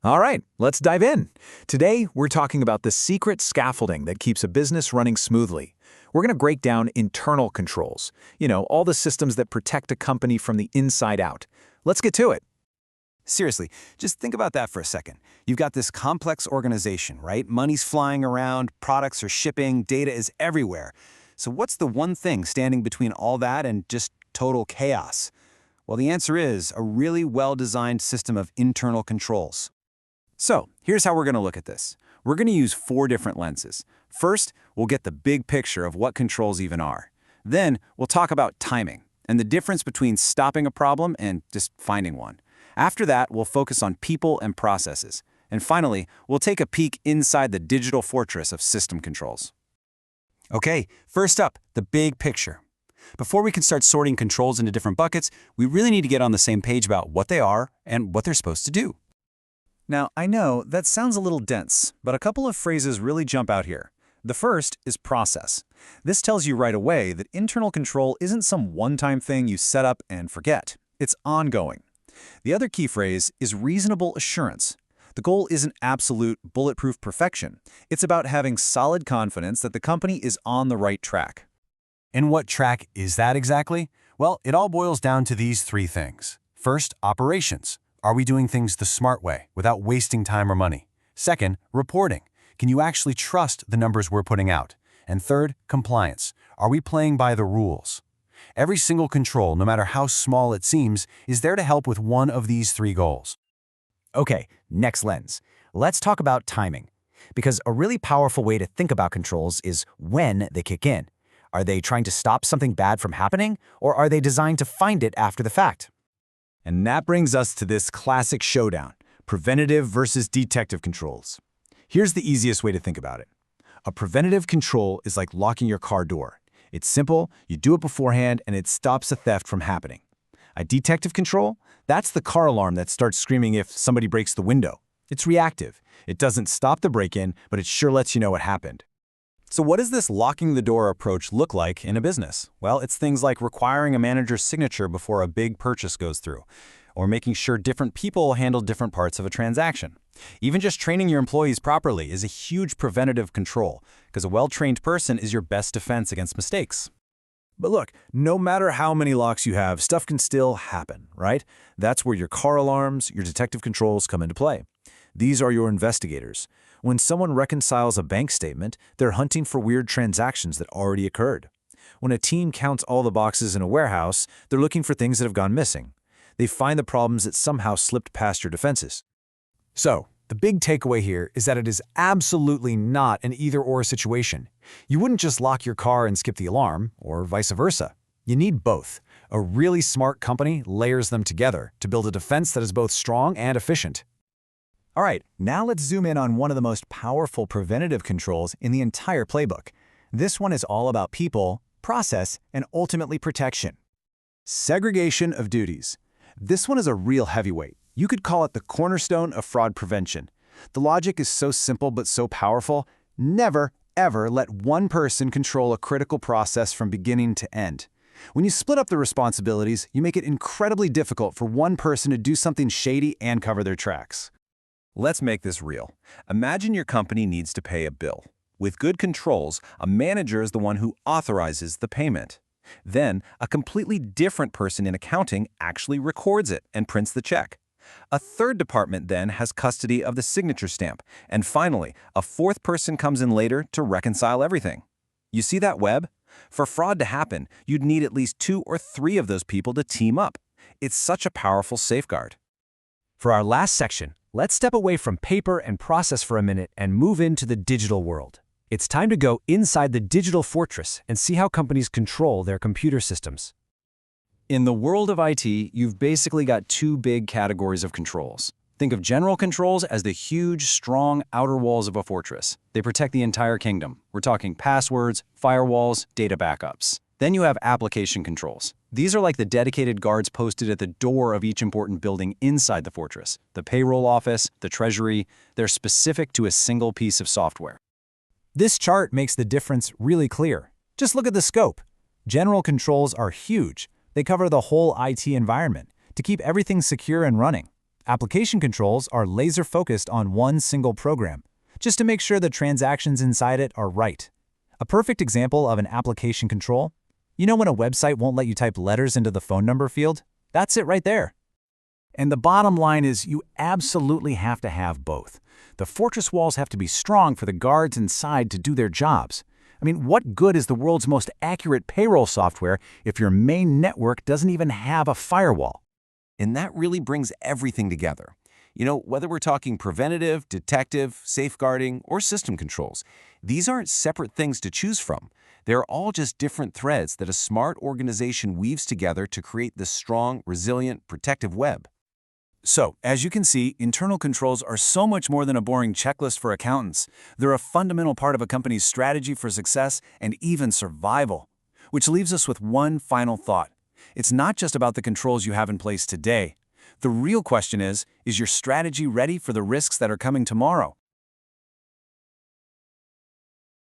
All right, let's dive in. Today, we're talking about the secret scaffolding that keeps a business running smoothly. We're going to break down internal controls, all the systems that protect a company from the inside out. Let's get to it. Seriously, just think about that for a second. You've got this complex organization, right? Money's flying around, products are shipping, data is everywhere. So what's the one thing standing between all that and just total chaos? Well, the answer is a really well-designed system of internal controls. So here's how we're going to look at this. We're going to use 4 different lenses. First, we'll get the big picture of what controls even are. Then we'll talk about timing and the difference between stopping a problem and just finding one. After that, we'll focus on people and processes. And finally, we'll take a peek inside the digital fortress of system controls. Okay, first up, the big picture. Before we can start sorting controls into different buckets, we really need to get on the same page about what they are and what they're supposed to do. Now, I know that sounds a little dense, but a couple of phrases really jump out here. The first is process. This tells you right away that internal control isn't some one-time thing you set up and forget. It's ongoing. The other key phrase is reasonable assurance. The goal isn't absolute, bulletproof perfection. It's about having solid confidence that the company is on the right track. And what track is that exactly? Well, it all boils down to these 3 things. First, operations. Are we doing things the smart way, without wasting time or money? Second, reporting. Can you actually trust the numbers we're putting out? And third, compliance. Are we playing by the rules? Every single control, no matter how small it seems, is there to help with one of these 3 goals. Okay, next lens. Let's talk about timing. Because a really powerful way to think about controls is when they kick in. Are they trying to stop something bad from happening, or are they designed to find it after the fact? And that brings us to this classic showdown, preventative versus detective controls. Here's the easiest way to think about it. A preventative control is like locking your car door. It's simple, you do it beforehand, and it stops a theft from happening. A detective control? That's the car alarm that starts screaming if somebody breaks the window. It's reactive. It doesn't stop the break-in, but it sure lets you know what happened. So what does this locking the door approach look like in a business? Well, it's things like requiring a manager's signature before a big purchase goes through, or making sure different people handle different parts of a transaction. Even just training your employees properly is a huge preventative control, because a well-trained person is your best defense against mistakes. But look, no matter how many locks you have, stuff can still happen, right? That's where your car alarms, your detective controls come into play. These are your investigators. When someone reconciles a bank statement, they're hunting for weird transactions that already occurred. When a team counts all the boxes in a warehouse, they're looking for things that have gone missing. They find the problems that somehow slipped past your defenses. So, the big takeaway here is that it is absolutely not an either-or situation. You wouldn't just lock your car and skip the alarm, or vice versa. You need both. A really smart company layers them together to build a defense that is both strong and efficient. All right, now let's zoom in on one of the most powerful preventative controls in the entire playbook. This one is all about people, process, and ultimately protection. Segregation of duties. This one is a real heavyweight. You could call it the cornerstone of fraud prevention. The logic is so simple but so powerful. Never, ever let one person control a critical process from beginning to end. When you split up the responsibilities, you make it incredibly difficult for one person to do something shady and cover their tracks. Let's make this real. Imagine your company needs to pay a bill. With good controls, a manager is the one who authorizes the payment. Then, a completely different person in accounting actually records it and prints the check. A third department then has custody of the signature stamp. And finally, a 4th person comes in later to reconcile everything. You see that web? For fraud to happen, you'd need at least 2 or 3 of those people to team up. It's such a powerful safeguard. For our last section, let's step away from paper and process for a minute and move into the digital world. It's time to go inside the digital fortress and see how companies control their computer systems. In the world of IT, you've basically got 2 big categories of controls. Think of general controls as the huge, strong outer walls of a fortress. They protect the entire kingdom. We're talking passwords, firewalls, data backups. Then you have application controls. These are like the dedicated guards posted at the door of each important building inside the fortress. The payroll office, the treasury, they're specific to a single piece of software. This chart makes the difference really clear. Just look at the scope. General controls are huge. They cover the whole IT environment to keep everything secure and running. Application controls are laser-focused on one single program, just to make sure the transactions inside it are right. A perfect example of an application control: you know when a website won't let you type letters into the phone number field? That's it right there. And the bottom line is you absolutely have to have both. The fortress walls have to be strong for the guards inside to do their jobs. I mean, what good is the world's most accurate payroll software if your main network doesn't even have a firewall? And that really brings everything together. You know, whether we're talking preventative, detective, safeguarding, or system controls, these aren't separate things to choose from. They're all just different threads that a smart organization weaves together to create this strong, resilient, protective web. So, as you can see, internal controls are so much more than a boring checklist for accountants. They're a fundamental part of a company's strategy for success and even survival. Which leaves us with one final thought. It's not just about the controls you have in place today. The real question is your strategy ready for the risks that are coming tomorrow?